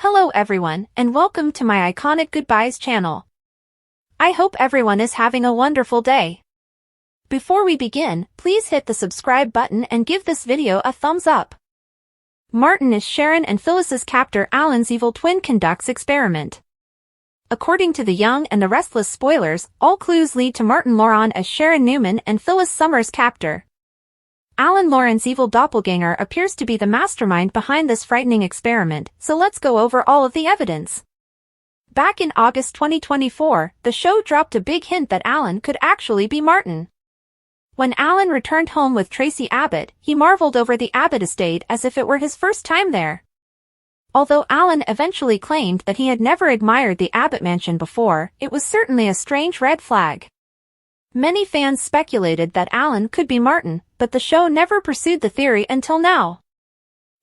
Hello everyone, and welcome to my Iconic Goodbyes channel. I hope everyone is having a wonderful day. Before we begin, please hit the subscribe button and give this video a thumbs up. Martin is Sharon and Phyllis's captor. Alan's evil twin conducts experiment. According to the Young and the Restless spoilers, all clues lead to Martin Lawson as Sharon Newman and Phyllis Summers' captor. Alan Lawrence's evil doppelganger appears to be the mastermind behind this frightening experiment, so let's go over all of the evidence. Back in August 2024, the show dropped a big hint that Alan could actually be Martin. When Alan returned home with Tracy Abbott, he marveled over the Abbott estate as if it were his first time there. Although Alan eventually claimed that he had never admired the Abbott mansion before, it was certainly a strange red flag. Many fans speculated that Alan could be Martin, but the show never pursued the theory until now.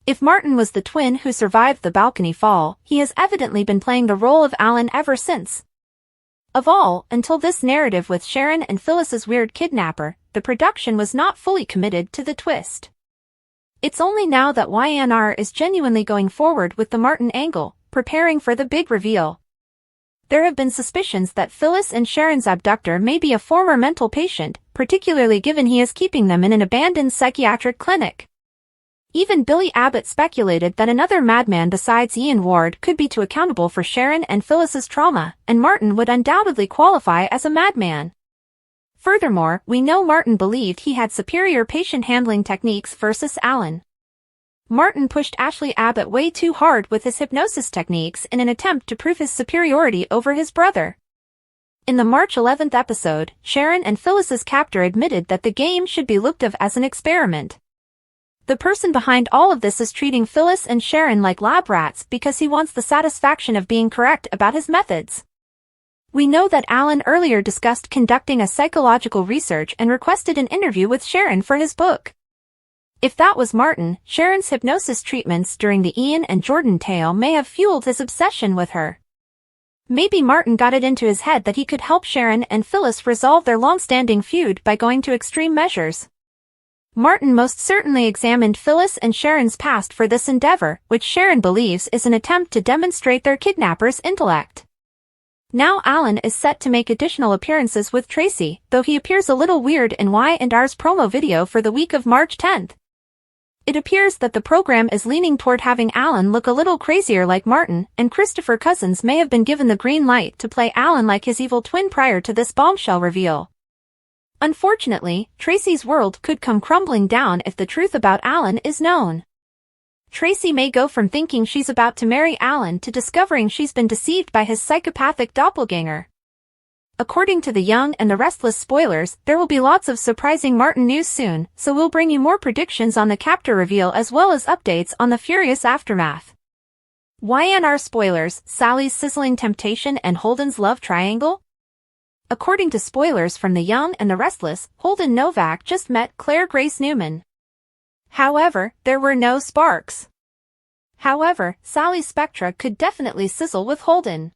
If Martin was the twin who survived the balcony fall, he has evidently been playing the role of Alan ever since. Of all, until this narrative with Sharon and Phyllis's weird kidnapper, the production was not fully committed to the twist. It's only now that YNR is genuinely going forward with the Martin angle, preparing for the big reveal. There have been suspicions that Phyllis and Sharon's abductor may be a former mental patient, particularly given he is keeping them in an abandoned psychiatric clinic. Even Billy Abbott speculated that another madman besides Ian Ward could be accountable for Sharon and Phyllis's trauma, and Martin would undoubtedly qualify as a madman. Furthermore, we know Martin believed he had superior patient handling techniques versus Alan. Martin pushed Ashley Abbott way too hard with his hypnosis techniques in an attempt to prove his superiority over his brother. In the March 11th episode, Sharon and Phyllis's captor admitted that the game should be looked at as an experiment. The person behind all of this is treating Phyllis and Sharon like lab rats because he wants the satisfaction of being correct about his methods. We know that Alan earlier discussed conducting a psychological research and requested an interview with Sharon for his book. If that was Martin, Sharon's hypnosis treatments during the Ian and Jordan tale may have fueled his obsession with her. Maybe Martin got it into his head that he could help Sharon and Phyllis resolve their long-standing feud by going to extreme measures. Martin most certainly examined Phyllis and Sharon's past for this endeavor, which Sharon believes is an attempt to demonstrate their kidnapper's intellect. Now Alan is set to make additional appearances with Tracy, though he appears a little weird in Y&R's promo video for the week of March 10th. It appears that the program is leaning toward having Alan look a little crazier like Martin, and Christopher Cousins may have been given the green light to play Alan like his evil twin prior to this bombshell reveal. Unfortunately, Tracy's world could come crumbling down if the truth about Alan is known. Tracy may go from thinking she's about to marry Alan to discovering she's been deceived by his psychopathic doppelganger. According to the Young and the Restless spoilers, there will be lots of surprising Martin news soon, so we'll bring you more predictions on the captor reveal as well as updates on the furious aftermath. YNR spoilers, Sally's sizzling temptation and Holden's love triangle? According to spoilers from the Young and the Restless, Holden Novak just met Claire Grace Newman. However, there were no sparks. However, Sally's spectra could definitely sizzle with Holden.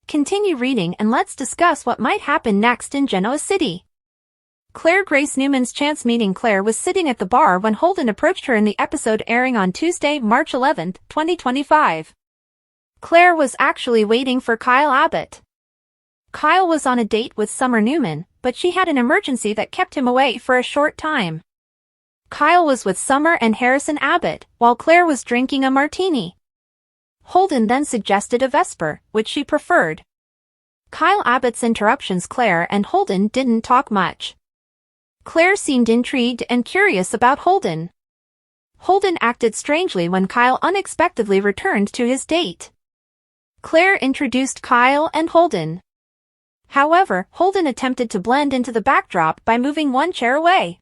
Continue reading and let's discuss what might happen next in Genoa City. Claire Grace Newman's chance meeting. Claire was sitting at the bar when Holden approached her in the episode airing on Tuesday, March 11, 2025. Claire was actually waiting for Kyle Abbott. Kyle was on a date with Summer Newman, but she had an emergency that kept him away for a short time. Kyle was with Summer and Harrison Abbott, while Claire was drinking a martini. Holden then suggested a Vesper, which she preferred. Kyle Abbott's interruptions. Claire and Holden didn't talk much. Claire seemed intrigued and curious about Holden. Holden acted strangely when Kyle unexpectedly returned to his date. Claire introduced Kyle and Holden. However, Holden attempted to blend into the backdrop by moving one chair away.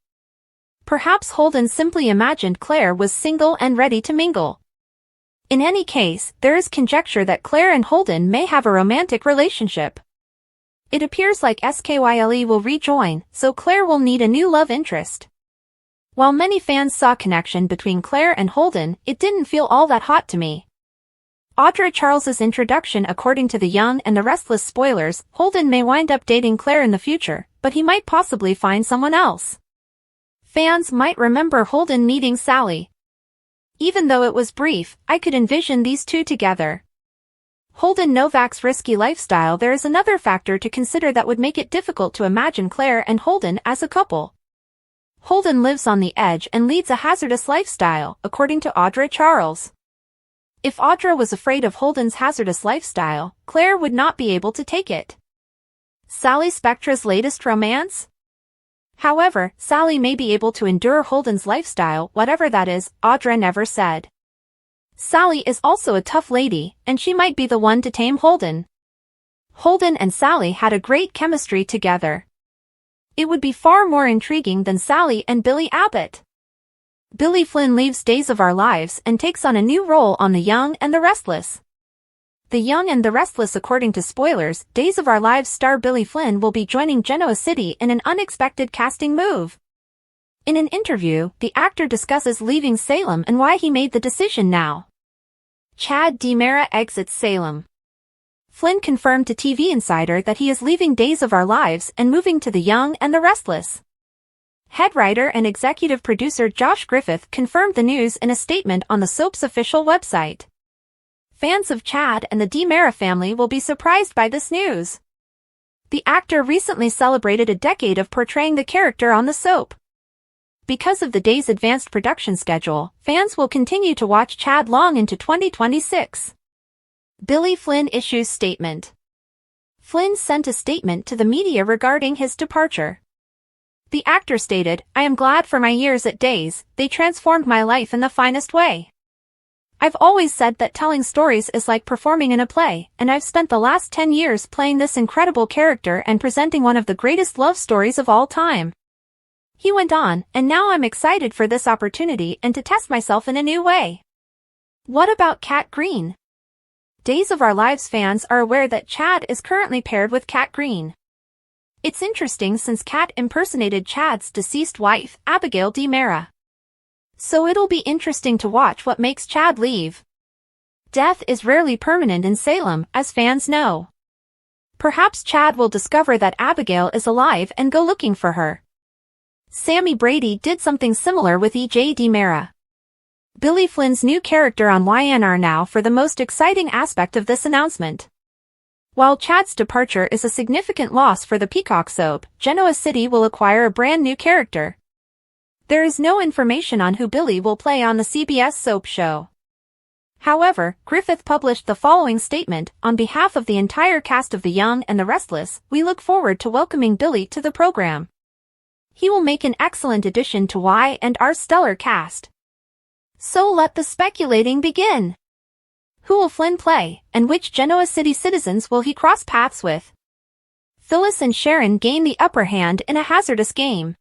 Perhaps Holden simply imagined Claire was single and ready to mingle. In any case, there is conjecture that Claire and Holden may have a romantic relationship. It appears like Skyle will rejoin, so Claire will need a new love interest. While many fans saw connection between Claire and Holden, it didn't feel all that hot to me. Audra Charles's introduction. According to the Young and the Restless spoilers, Holden may wind up dating Claire in the future, but he might possibly find someone else. Fans might remember Holden meeting Sally. Even though it was brief, I could envision these two together. Holden Novak's risky lifestyle. There is another factor to consider that would make it difficult to imagine Claire and Holden as a couple. Holden lives on the edge and leads a hazardous lifestyle, according to Audra Charles. If Audra was afraid of Holden's hazardous lifestyle, Claire would not be able to take it. Sally Spectra's latest romance? However, Sally may be able to endure Holden's lifestyle, whatever that is, Audra never said. Sally is also a tough lady, and she might be the one to tame Holden. Holden and Sally had a great chemistry together. It would be far more intriguing than Sally and Billy Abbott. Billy Flynn leaves Days of Our Lives and takes on a new role on The Young and the Restless. The Young and the Restless. According to spoilers, Days of Our Lives star Billy Flynn will be joining Genoa City in an unexpected casting move. In an interview, the actor discusses leaving Salem and why he made the decision now. Chad DiMera exits Salem. Flynn confirmed to TV Insider that he is leaving Days of Our Lives and moving to The Young and the Restless. Head writer and executive producer Josh Griffith confirmed the news in a statement on the soap's official website. Fans of Chad and the DiMera family will be surprised by this news. The actor recently celebrated a decade of portraying the character on the soap. Because of the Days' advanced production schedule, fans will continue to watch Chad long into 2026. Billy Flynn issues statement. Flynn sent a statement to the media regarding his departure. The actor stated, "I am glad for my years at Days, they transformed my life in the finest way. I've always said that telling stories is like performing in a play, and I've spent the last 10 years playing this incredible character and presenting one of the greatest love stories of all time." He went on, "And now I'm excited for this opportunity and to test myself in a new way." What about Cat Green? Days of Our Lives fans are aware that Chad is currently paired with Cat Green. It's interesting since Cat impersonated Chad's deceased wife, Abigail DiMera. So it'll be interesting to watch what makes Chad leave. Death is rarely permanent in Salem, as fans know. Perhaps Chad will discover that Abigail is alive and go looking for her. Sammy Brady did something similar with E.J. DiMera. Billy Flynn's new character on YNR now for the most exciting aspect of this announcement. While Chad's departure is a significant loss for the Peacock soap, Genoa City will acquire a brand new character. There is no information on who Billy will play on the CBS soap show. However, Griffith published the following statement, "On behalf of the entire cast of The Young and the Restless, we look forward to welcoming Billy to the program. He will make an excellent addition to Y&R's stellar cast." So let the speculating begin. Who will Flynn play, and which Genoa City citizens will he cross paths with? Phyllis and Sharon gain the upper hand in a hazardous game.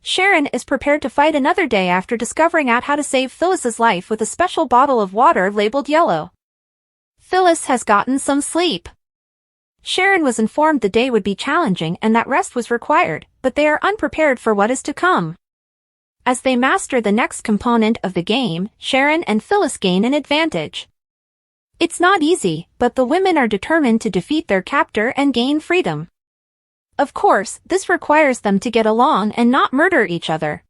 Sharon is prepared to fight another day after discovering out how to save Phyllis's life with a special bottle of water labeled yellow. Phyllis has gotten some sleep. Sharon was informed the day would be challenging and that rest was required, but they are unprepared for what is to come. As they master the next component of the game, Sharon and Phyllis gain an advantage. It's not easy, but the women are determined to defeat their captor and gain freedom. Of course, this requires them to get along and not murder each other.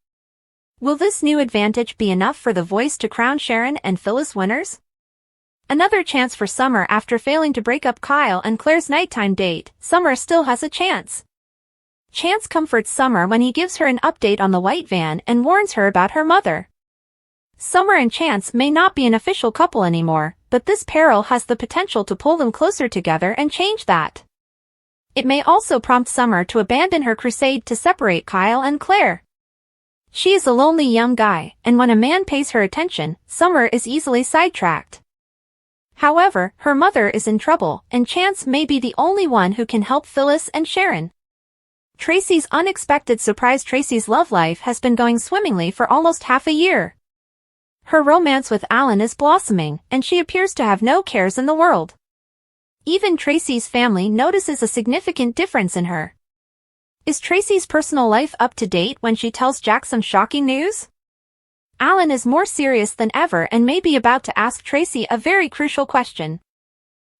Will this new advantage be enough for The Voice to crown Sharon and Phyllis winners? Another chance for Summer. After failing to break up Kyle and Claire's nighttime date, Summer still has a chance. Chance comforts Summer when he gives her an update on the white van and warns her about her mother. Summer and Chance may not be an official couple anymore, but this peril has the potential to pull them closer together and change that. It may also prompt Summer to abandon her crusade to separate Kyle and Claire. She is a lonely young guy, and when a man pays her attention, Summer is easily sidetracked. However, her mother is in trouble, and Chance may be the only one who can help Phyllis and Sharon. Tracy's unexpected surprise. Tracy's love life has been going swimmingly for almost half a year. Her romance with Alan is blossoming, and she appears to have no cares in the world. Even Tracy's family notices a significant difference in her. Is Tracy's personal life up to date when she tells Jack some shocking news? Alan is more serious than ever and may be about to ask Tracy a very crucial question.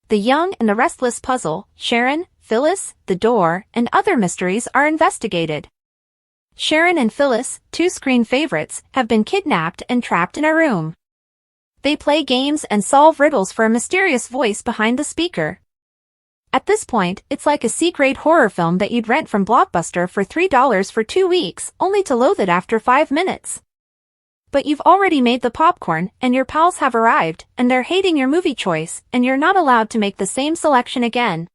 The Young and the Restless puzzle, Sharon, Phyllis, the door, and other mysteries are investigated. Sharon and Phyllis, two screen favorites, have been kidnapped and trapped in a room. They play games and solve riddles for a mysterious voice behind the speaker. At this point, it's like a C-grade horror film that you'd rent from Blockbuster for $3 for 2 weeks, only to loathe it after 5 minutes. But you've already made the popcorn, and your pals have arrived, and they're hating your movie choice, and you're not allowed to make the same selection again.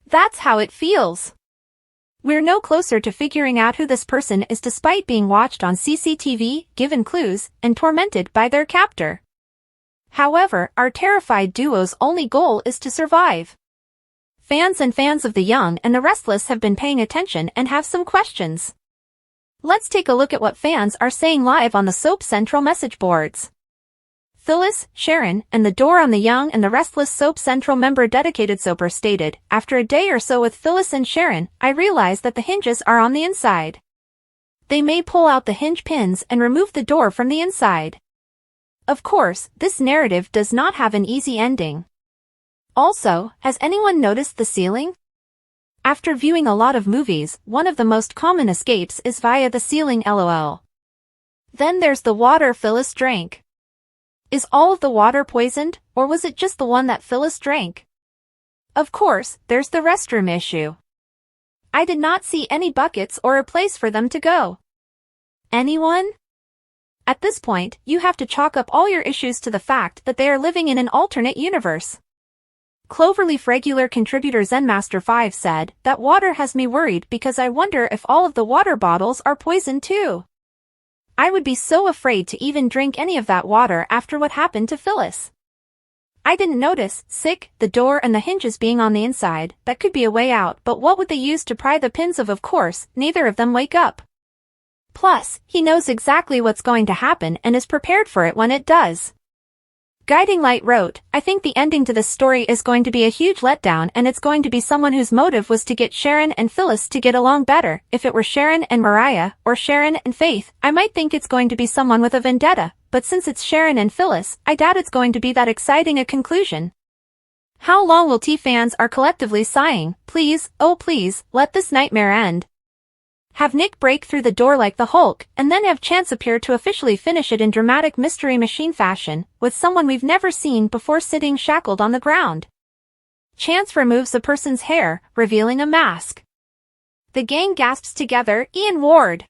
That's how it feels. We're no closer to figuring out who this person is despite being watched on CCTV, given clues, and tormented by their captor. However, our terrified duo's only goal is to survive. Fans of The Young and the Restless have been paying attention and have some questions. Let's take a look at what fans are saying live on the Soap Central message boards. Phyllis, Sharon, and the door on The Young and the Restless Soap Central member dedicated soaper stated, "After a day or so with Phyllis and Sharon, I realized that the hinges are on the inside. They may pull out the hinge pins and remove the door from the inside." Of course, this narrative does not have an easy ending. Also, has anyone noticed the ceiling? After viewing a lot of movies, one of the most common escapes is via the ceiling lol. Then there's the water Phyllis drank. Is all of the water poisoned, or was it just the one that Phyllis drank? Of course, there's the restroom issue. I did not see any buckets or a place for them to go. Anyone? At this point, you have to chalk up all your issues to the fact that they are living in an alternate universe. Cloverleaf regular contributor Zenmaster5 said, "That water has me worried because I wonder if all of the water bottles are poisoned too. I would be so afraid to even drink any of that water after what happened to Phyllis. I didn't notice, the door and the hinges being on the inside. That could be a way out, but what would they use to pry the pins of course, neither of them wake up. Plus, he knows exactly what's going to happen and is prepared for it when it does." Guiding Light wrote, "I think the ending to this story is going to be a huge letdown and it's going to be someone whose motive was to get Sharon and Phyllis to get along better. If it were Sharon and Mariah, or Sharon and Faith, I might think it's going to be someone with a vendetta, but since it's Sharon and Phyllis, I doubt it's going to be that exciting a conclusion. How long will T-fans are collectively sighing, please, oh please, let this nightmare end. Have Nick break through the door like the Hulk, and then have Chance appear to officially finish it in dramatic Mystery Machine fashion, with someone we've never seen before sitting shackled on the ground. Chance removes a person's hair, revealing a mask. The gang gasps together, Ian Ward.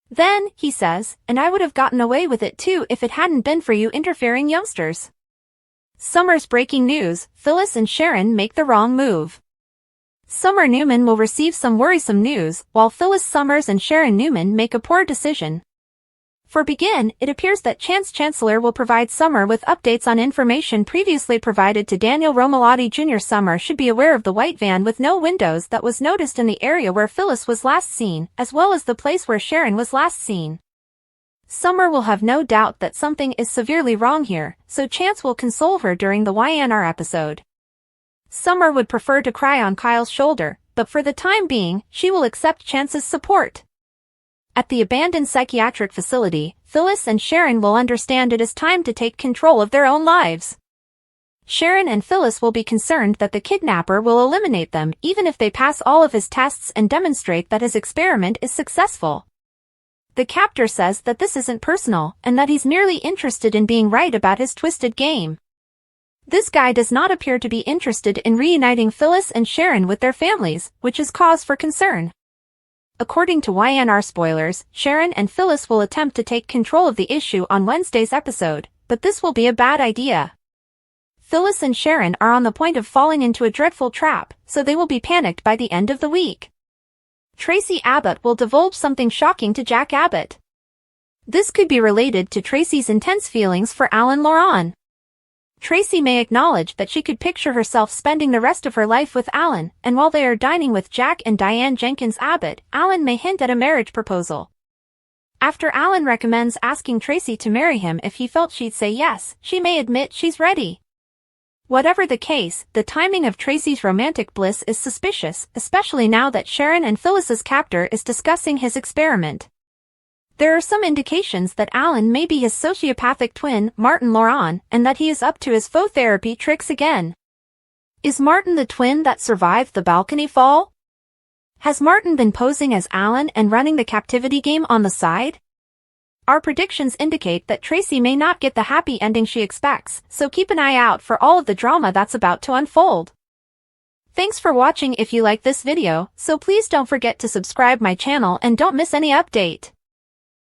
Then, he says, and I would have gotten away with it too if it hadn't been for you interfering youngsters. Summer's breaking news, Phyllis and Sharon make the wrong move. Summer Newman will receive some worrisome news, while Phyllis Summers and Sharon Newman make a poor decision. For begin, it appears that Chancellor will provide Summer with updates on information previously provided to Daniel Romalotti Jr. Summer should be aware of the white van with no windows that was noticed in the area where Phyllis was last seen, as well as the place where Sharon was last seen. Summer will have no doubt that something is severely wrong here, so Chance will console her during the YNR episode. Summer would prefer to cry on Kyle's shoulder, but for the time being, she will accept Chance's support. At the abandoned psychiatric facility, Phyllis and Sharon will understand it is time to take control of their own lives. Sharon and Phyllis will be concerned that the kidnapper will eliminate them even if they pass all of his tests and demonstrate that his experiment is successful. The captor says that this isn't personal and that he's merely interested in being right about his twisted game. This guy does not appear to be interested in reuniting Phyllis and Sharon with their families, which is cause for concern. According to YNR spoilers, Sharon and Phyllis will attempt to take control of the issue on Wednesday's episode, but this will be a bad idea. Phyllis and Sharon are on the point of falling into a dreadful trap, so they will be panicked by the end of the week. Tracy Abbott will divulge something shocking to Jack Abbott. This could be related to Tracy's intense feelings for Alan Loran. Tracy may acknowledge that she could picture herself spending the rest of her life with Alan, and while they are dining with Jack and Diane Jenkins Abbott, Alan may hint at a marriage proposal. After Alan recommends asking Tracy to marry him if he felt she'd say yes, she may admit she's ready. Whatever the case, the timing of Tracy's romantic bliss is suspicious, especially now that Sharon and Phyllis's captor is discussing his experiment. There are some indications that Alan may be his sociopathic twin, Martin Loran, and that he is up to his faux therapy tricks again. Is Martin the twin that survived the balcony fall? Has Martin been posing as Alan and running the captivity game on the side? Our predictions indicate that Tracy may not get the happy ending she expects, so keep an eye out for all of the drama that's about to unfold. Thanks for watching. If you like this video, so please don't forget to subscribe my channel and don't miss any update.